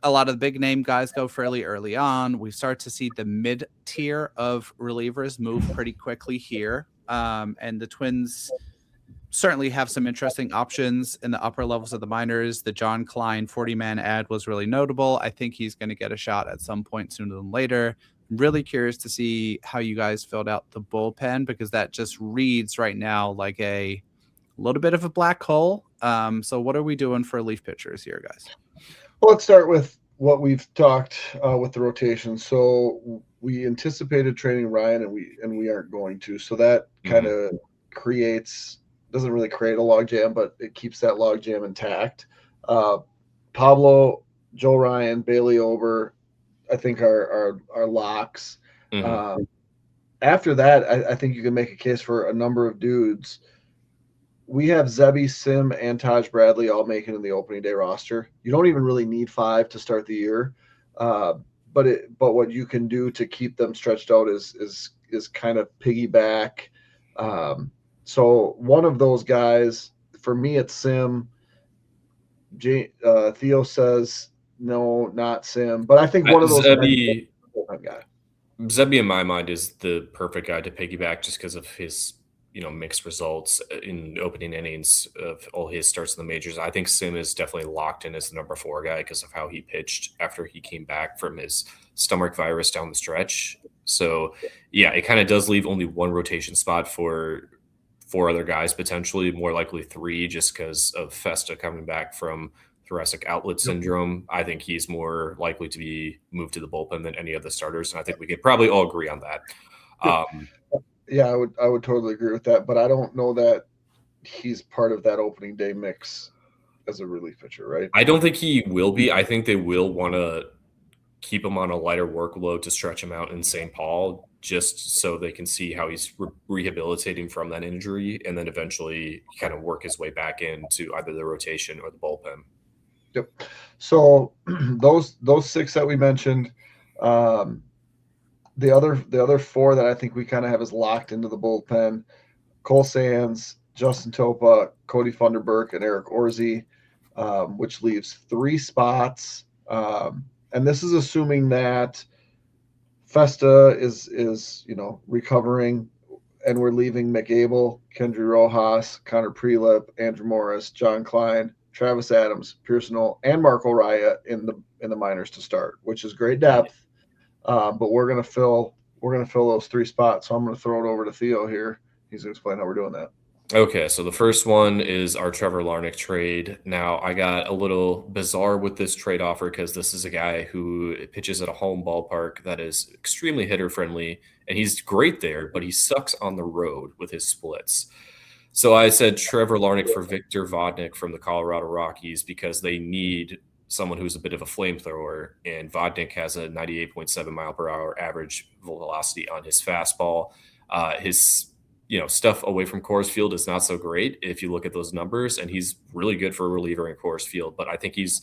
a lot of the big name guys go fairly early on. We start to see the mid tier of relievers move pretty quickly here. And the Twins certainly have some interesting options in the upper levels of the minors. The John Klein 40-man ad was really notable. I think he's going to get a shot at some point sooner than later. I'm really curious to see how you guys filled out the bullpen, because that just reads right now like a little bit of a black hole. So what are we doing for relief pitchers here, guys? Well, let's start with what we've talked with the rotation. So we anticipated trading Ryan, and we aren't going to. So that kind of doesn't really create a logjam, but it keeps that logjam intact. Pablo, Joe Ryan, Bailey Ober, I think are locks. After that, I think you can make a case for a number of dudes. We have Zebby, Sim, and Taj Bradley all making in the opening day roster. You don't even really need 5 to start the year, but what you can do to keep them stretched out is kind of piggyback. So one of those guys, for me, it's Sim. Theo says no, not Sim, but I think one of those Zebby guy. Zebby, in my mind, is the perfect guy to piggyback just because of his mixed results in opening innings of all his starts in the majors. I think Sim is definitely locked in as the number 4 guy because of how he pitched after he came back from his stomach virus down the stretch. So yeah, it kind of does leave only one rotation spot for 4 other guys, potentially more likely 3, just because of Festa coming back from thoracic outlet syndrome. I think he's more likely to be moved to the bullpen than any of the starters, and I think we could probably all agree on that. Yeah, I would totally agree with that, but I don't know that he's part of that opening day mix as a relief pitcher, right? I don't think he will be. I think they will want to keep him on a lighter workload to stretch him out in St. Paul, just so they can see how he's rehabilitating from that injury, and then eventually kind of work his way back into either the rotation or the bullpen. Yep. So those 6 that we mentioned, the other 4 that I think we kind of have is locked into the bullpen: Cole Sands, Justin Topa, Cody Funderburk, and Eric Orzi, which leaves 3 spots. And this is assuming that Festa is recovering and we're leaving McAble, Kendry Rojas, Connor Prelip, Andrew Morris, John Klein, Travis Adams, Pearson Knoll, and Marco Raya in the minors to start, which is great depth. But we're gonna fill those 3 spots. So I'm gonna throw it over to Theo here. He's gonna explain how we're doing that. Okay, so the first one is our Trevor Larnach trade. Now, I got a little bizarre with this trade offer because this is a guy who pitches at a home ballpark that is extremely hitter friendly, and he's great there, but he sucks on the road with his splits. So I said Trevor Larnach for Victor Vodnik from the Colorado Rockies because they need someone who's a bit of a flamethrower, and Vodnik has a 98.7 mile per hour average velocity on his fastball. His stuff away from Coors Field is not so great if you look at those numbers, and he's really good for a reliever in Coors Field. But I think he's,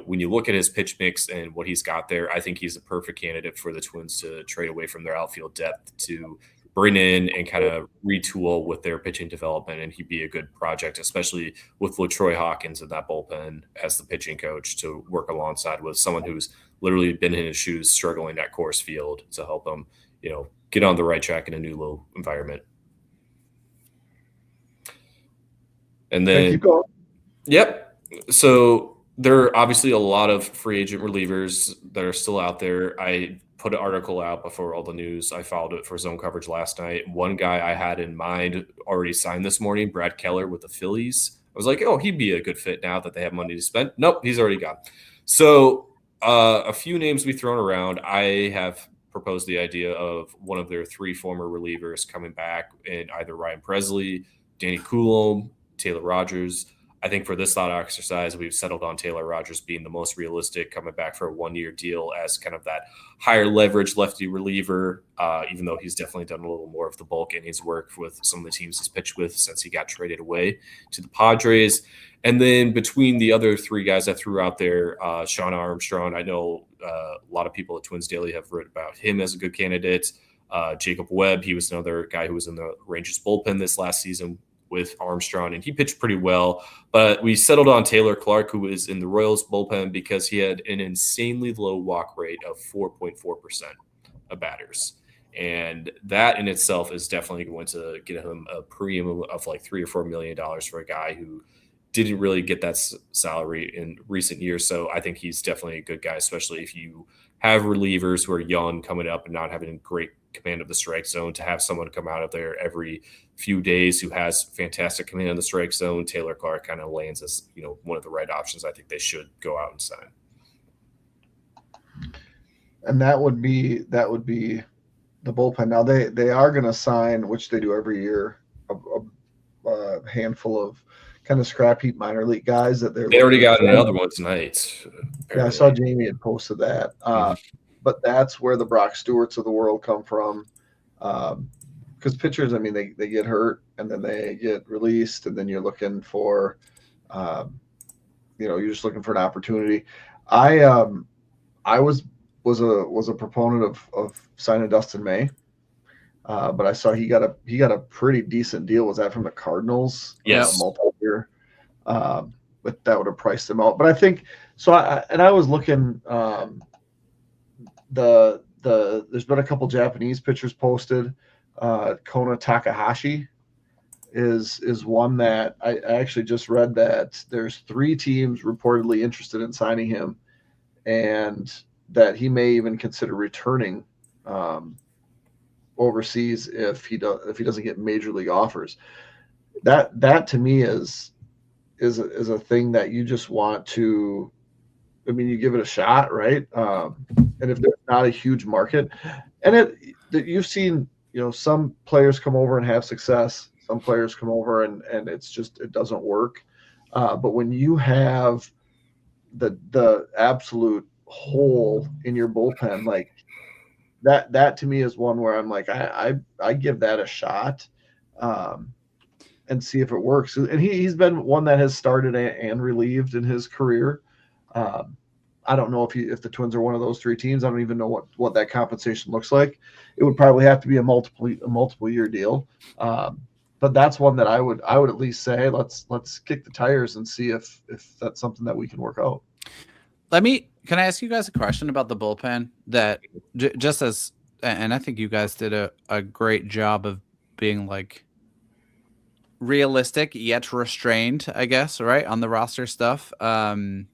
when you look at his pitch mix and what he's got there, I think he's a perfect candidate for the Twins to trade away from their outfield depth to bring in and kind of retool with their pitching development. And he'd be a good project, especially with LaTroy Hawkins in that bullpen as the pitching coach to work alongside with someone who's literally been in his shoes struggling at Coors Field to help him, get on the right track in a new low environment. And then, keep going. Yep. So there are obviously a lot of free agent relievers that are still out there. I put an article out before all the news. I followed it for zone coverage last night. One guy I had in mind already signed this morning, Brad Keller with the Phillies. I was like, oh, he'd be a good fit now that they have money to spend. Nope, he's already gone. So a few names we thrown around. I have proposed the idea of one of their 3 former relievers coming back in either Ryan Presley, Danny Coulomb, Taylor Rogers. I think for this thought exercise, we've settled on Taylor Rogers being the most realistic, coming back for a 1-year deal as kind of that higher leverage lefty reliever, even though he's definitely done a little more of the bulk in his work with some of the teams he's pitched with since he got traded away to the Padres. And then between the other 3 guys I threw out there, Sean Armstrong, I know a lot of people at Twins Daily have written about him as a good candidate. Jacob Webb, he was another guy who was in the Rangers bullpen this last season with Armstrong, and he pitched pretty well. But we settled on Taylor Clark, who was in the Royals bullpen because he had an insanely low walk rate of 4.4% of batters. And that in itself is definitely going to get him a premium of like $3 or $4 million for a guy who didn't really get that salary in recent years. So I think he's definitely a good guy, especially if you have relievers who are young coming up and not having great command of the strike zone. To have someone come out of there every few days who has fantastic command of the strike zone, Taylor Clark kind of lands as one of the right options. I think they should go out and sign. And that would be the bullpen. Now they are going to sign, which they do every year, a handful of kind of scrap heap minor league guys that they already got another one tonight. Apparently. Yeah, I saw Jamie had posted that. But that's where the Brock Stewarts of the world come from. Because pitchers, I mean, they get hurt and then they get released, and then you're looking for, you're just looking for an opportunity. I was a proponent of signing Dustin May, but I saw he got a pretty decent deal. Was that from the Cardinals? Yes, multi-year. But that would have priced him out. But I think so. I was looking. There's been a couple Japanese pitchers posted. Kona Takahashi is one that I actually just read that there's 3 teams reportedly interested in signing him, and that he may even consider returning overseas if he doesn't get major league offers. That to me is a thing that you just want to. I mean, you give it a shot, right? And if there's not a huge market, and you've seen, some players come over and have success. Some players come over and it doesn't work. But when you have the absolute hole in your bullpen, like that to me is one where I'm like, I give that a shot, and see if it works. And he's been one that has started and relieved in his career. I don't know if the Twins are one of those 3 teams. I don't even know what that compensation looks like. It would probably have to be a multiple year deal. But that's one that I would at least say let's kick the tires and see if that's something that we can work out. Can I ask you guys a question about the bullpen that just as, and I think you guys did a great job of being like realistic yet restrained, I guess, right, on the roster stuff. I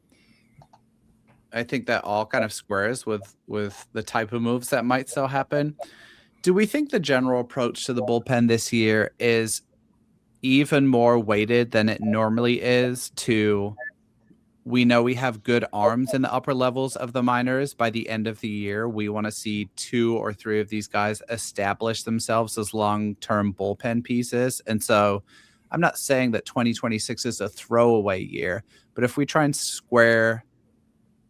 think that all kind of squares with the type of moves that might still happen. Do we think the general approach to the bullpen this year is even more weighted than it normally is to, we know we have good arms in the upper levels of the minors. By the end of the year, we want to see 2 or 3 of these guys establish themselves as long-term bullpen pieces. And so I'm not saying that 2026 is a throwaway year, but if we try and square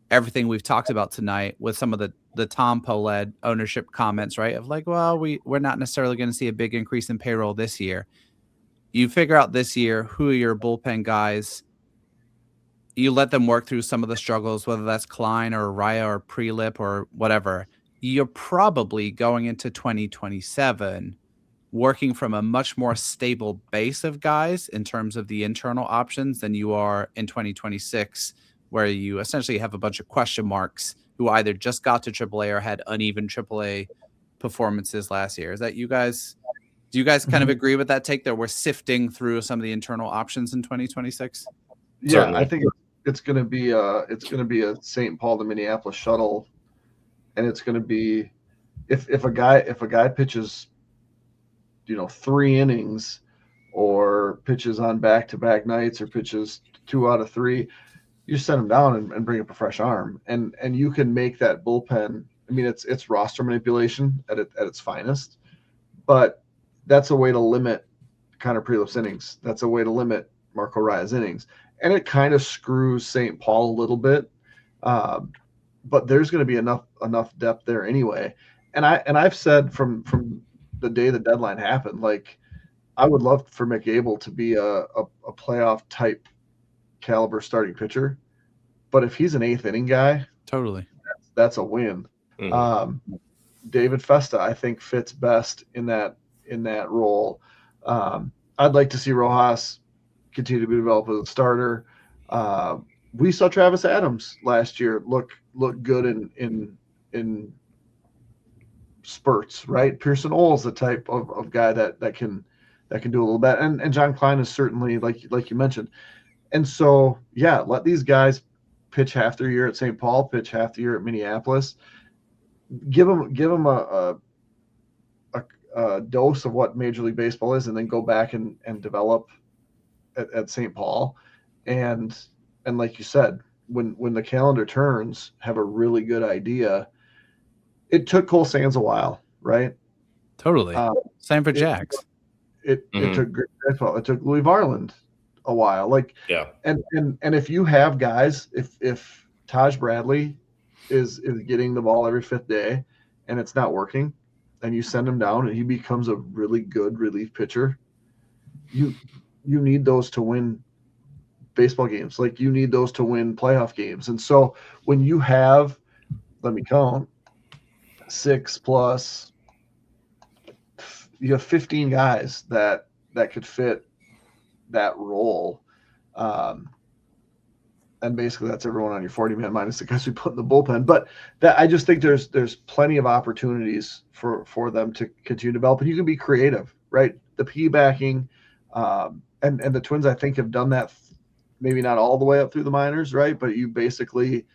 everything we've talked about tonight with some of the Tom Pohlad ownership comments, right? Of like, well, we're not necessarily going to see a big increase in payroll this year. You figure out this year who are your bullpen guys. You let them work through some of the struggles, whether that's Klein or Raya or Prelip or whatever. You're probably going into 2027 working from a much more stable base of guys in terms of the internal options than you are in 2026, where you essentially have a bunch of question marks who either just got to AAA or had uneven AAA performances last year. Is that you guys? Do you guys kind of agree with that take that we're sifting through some of the internal options in 2026? Yeah, Certainly. I think it's going to be a St. Paul to Minneapolis shuttle, and it's going to be if a guy pitches, 3 innings, or pitches on back-to-back nights, or pitches 2 out of 3, you send him down and bring up a fresh arm, and you can make that bullpen. I mean, it's roster manipulation at its finest, but that's a way to limit Connor Prelip's innings. That's a way to limit Marco Raya's innings, and it kind of screws St. Paul a little bit. But there's going to be enough depth there anyway. And I've said from the day the deadline happened, like, I would love for McAble to be a playoff type caliber starting pitcher, but if he's an 8th inning guy, Totally, that's a win. David Festa, I think, fits best in that role. I'd like to see Rojas continue to be developed as a starter. We saw Travis Adams last year look good in spurts, right? Pearson Ole's the type of guy that can do a little bit, and John Klein is certainly, like you mentioned. And so, yeah, let these guys pitch half their year at St. Paul, pitch half the year at Minneapolis. Give them a dose of what Major League Baseball is, and then go back and develop at St. Paul. And like you said, when the calendar turns, have a really good idea. It took Cole Sands a while, right? totally. Same for Jax. It took Louis Varland a while. Like, Yeah. And if you have guys, if Taj Bradley is getting the ball every 5th day and it's not working, and you send him down and he becomes a really good relief pitcher, you need those to win baseball games. Like, you need those to win playoff games. And so when you have, let me count, 6 plus, you have 15 guys that could fit that role. And basically that's everyone on your 40-man minus the guys we put in the bullpen. But that, I just think there's plenty of opportunities for them to continue to develop. And you can be creative, right? The piggybacking, and the Twins, I think, have done that, maybe not all the way up through the minors, right? But you basically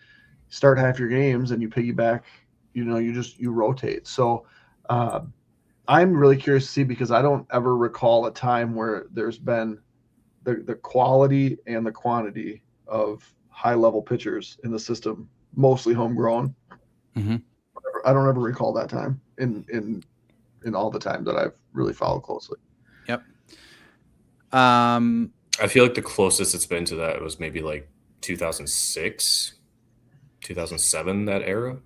start half your games and you piggyback, you rotate. So I'm really curious to see, because I don't ever recall a time where there's been the quality and the quantity of high-level pitchers in the system, mostly homegrown. Mm-hmm. I don't ever recall that time in all the time that I've really followed closely. Yep. I feel like the closest it's been to that was maybe like 2006, 2007, that era.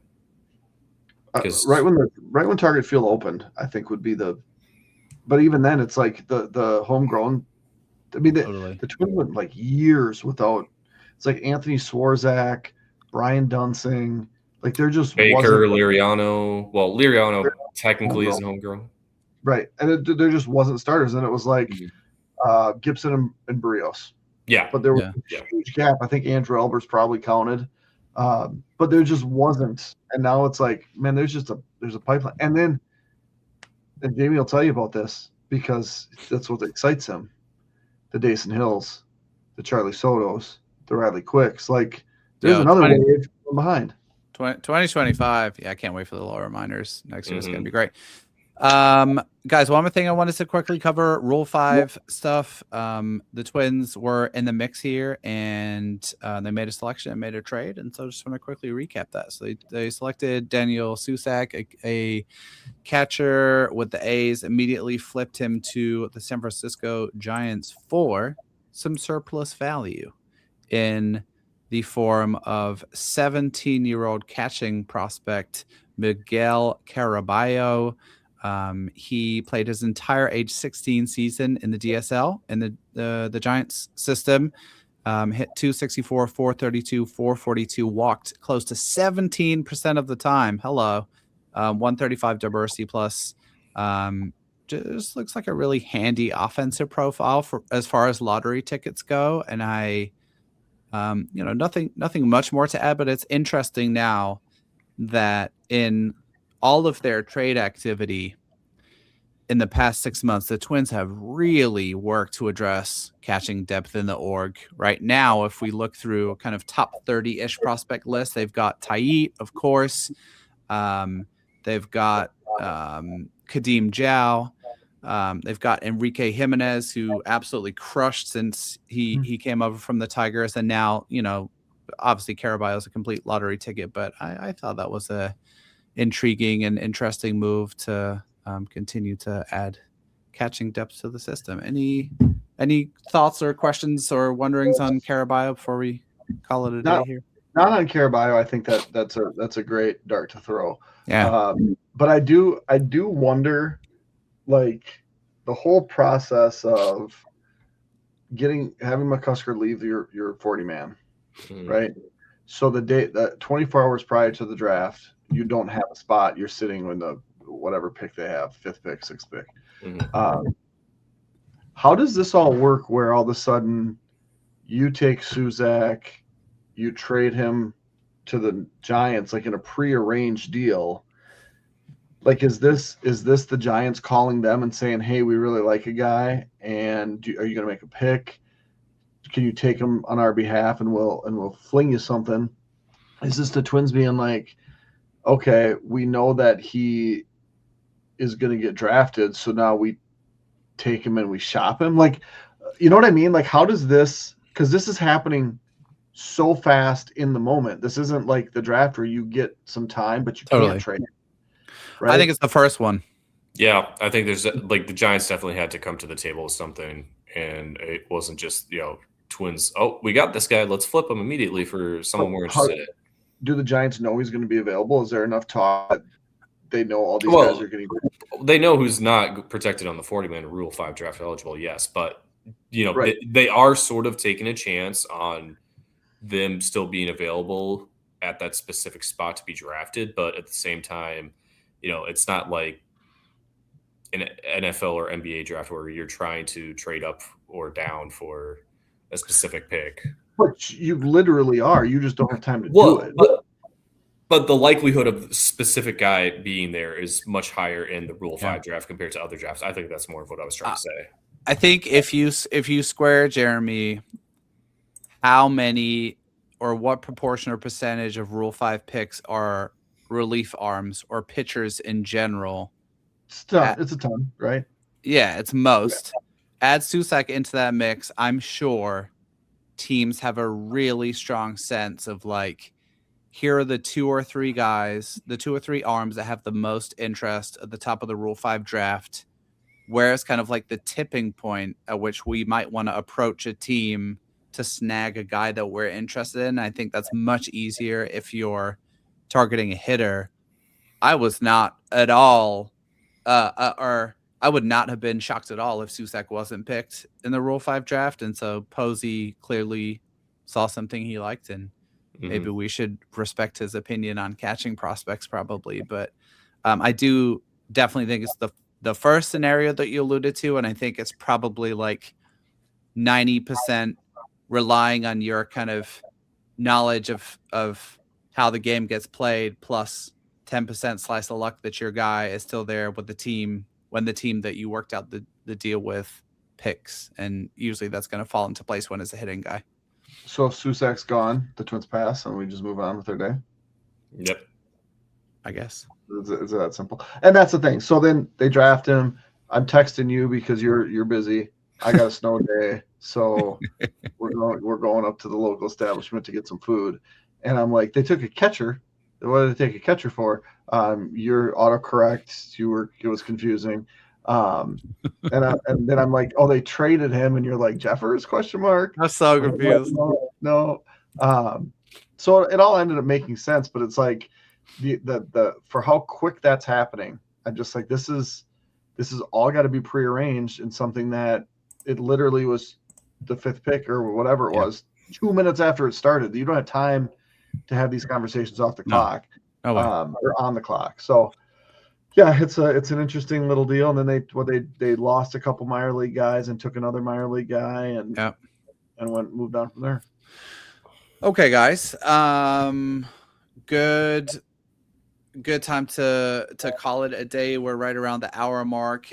Right when Target Field opened, I think would be but even then it's like the homegrown. I mean, the Twins went like years without. It's like Anthony Swarzak, Brian Dunsing, like they're just Baker, Liriano. Well, Liriano technically isn't homegrown, right? And there just wasn't starters, and it was like Gibson and Barrios. Yeah, but there was a huge gap. I think Andrew Elber's probably counted, but there just wasn't. And now it's like, man, there's a pipeline. And Jamie will tell you about this. because that's what excites him. The Dason Hills, the Charlie Sotos, the Riley Quicks. Like, there's another wave behind. 2025. Yeah, I can't wait for the lower minors next year. It's going to be great. Guys, one more thing I wanted to quickly cover, Rule 5 stuff. The Twins were in the mix here, and they made a selection and made a trade, and so I just want to quickly recap that. So they selected Daniel Susak, a catcher with the A's, immediately flipped him to the San Francisco Giants for some surplus value in the form of 17-year-old catching prospect Miguel Caraballo. He played his entire age 16 season in the DSL in the Giants system. Hit 264, 432, 442, walked close to 17% of the time. 135 diversity plus. Just looks like a really handy offensive profile for as far as lottery tickets go. And nothing much more to add, but it's interesting now that in all of their trade activity in the past 6 months, the Twins have really worked to address catching depth in the org. Right now, if we look through a kind of top 30-ish prospect list, they've got Taiit, of course. They've got Kadeem Zhao. They've got Enrique Jimenez, who absolutely crushed since he came over from the Tigers. And now, obviously Caraballo is a complete lottery ticket, but I thought that was a intriguing and interesting move to continue to add catching depth to the system. Any thoughts or questions or wonderings on Caraballo before we call it a day here? Not on Caraballo. I think that's a great dart to throw. Yeah. But I do wonder, like, the whole process of having McCusker leave your 40-man, right? So the day that 24 hours prior to the draft, you don't have a spot. You're sitting in the whatever pick they have, 5th pick, 6th pick. How does this all work where all of a sudden you take Susak, you trade him to the Giants, like in a prearranged deal? Like, is this the Giants calling them and saying, hey, we really like a guy, and are you going to make a pick? Can you take him on our behalf, and we'll fling you something? Is this the Twins being like, okay, we know that he is going to get drafted, so now we take him and we shop him? Like, you know what I mean? Like, how does this, because this is happening so fast in the moment. This isn't like the draft where you get some time, but you can't trade it. Right? I think it's the first one. Yeah, I think there's like the Giants definitely had to come to the table with something, and it wasn't just Twins. Oh, we got this guy. Let's flip him immediately for someone we're interested in. Do the Giants know he's going to be available? Is there enough talk that they know all these guys are getting? They know who's not protected on the 40-man Rule 5 draft eligible. Yes, but right. they are sort of taking a chance on them still being available at that specific spot to be drafted, but at the same time, it's not like an NFL or NBA draft where you're trying to trade up or down for a specific pick. But you literally are. You just don't have time to do it. But the likelihood of the specific guy being there is much higher in the Rule 5 draft compared to other drafts. I think that's more of what I was trying to say. I think if you square, Jeremy, how many or what proportion or percentage of Rule 5 picks are relief arms or pitchers in general? It's a ton, right? Yeah, it's most. Add Susak into that mix, I'm sure teams have a really strong sense of, like, here are the 2 or 3 guys, the 2 or 3 arms that have the most interest at the top of the Rule 5 draft. Where's kind of like the tipping point at which we might want to approach a team to snag a guy that we're interested in. I think that's much easier if you're targeting a hitter. I was not at all, or I would not have been shocked at all if Susak wasn't picked in the Rule 5 draft. And so Posey clearly saw something he liked, and maybe we should respect his opinion on catching prospects probably. But I do definitely think it's the first scenario that you alluded to. And I think it's probably like 90% relying on your kind of knowledge of how the game gets played, plus 10% slice of luck that your guy is still there with the team when the team that you worked out the deal with picks, and usually that's going to fall into place when it's a hitting guy. So if Susak's gone, the Twins pass, and we just move on with their day. Yep. I guess. Is it that simple? And that's the thing. So then they draft him. I'm texting you because you're busy. I got a snow day, so we're going up to the local establishment to get some food. And I'm like, they took a catcher. What did they take a catcher for? Your autocorrect. It was confusing. And then I'm like, oh, they traded him, and you're like, Jeffers? Question mark. I'm so confused. No. So it all ended up making sense, but it's like the for how quick that's happening. I'm just like, this is all got to be prearranged, and something that it literally was the 5th pick or whatever it was 2 minutes after it started. You don't have time to have these conversations off the clock or on the clock. So yeah, it's an interesting little deal. And then they lost a couple minor league guys and took another minor league guy and moved on from there. Okay, guys. Good time to call it a day. We're right around the hour mark.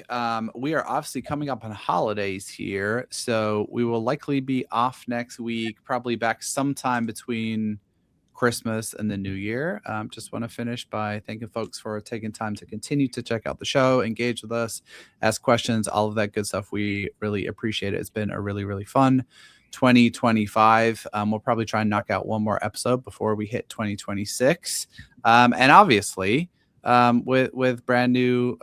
We are obviously coming up on holidays here, so we will likely be off next week, probably back sometime between Christmas and the New Year. Just want to finish by thanking folks for taking time to continue to check out the show, engage with us, ask questions, all of that good stuff. We really appreciate it. It's been a really, really fun 2025. We'll probably try and knock out one more episode before we hit 2026. And obviously, with brand new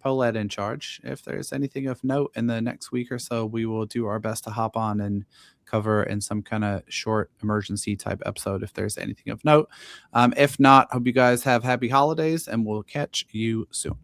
Pohlad in charge, if there's anything of note in the next week or so, we will do our best to hop on and cover in some kind of short emergency type episode if there's anything of note. If not, hope you guys have happy holidays, and we'll catch you soon.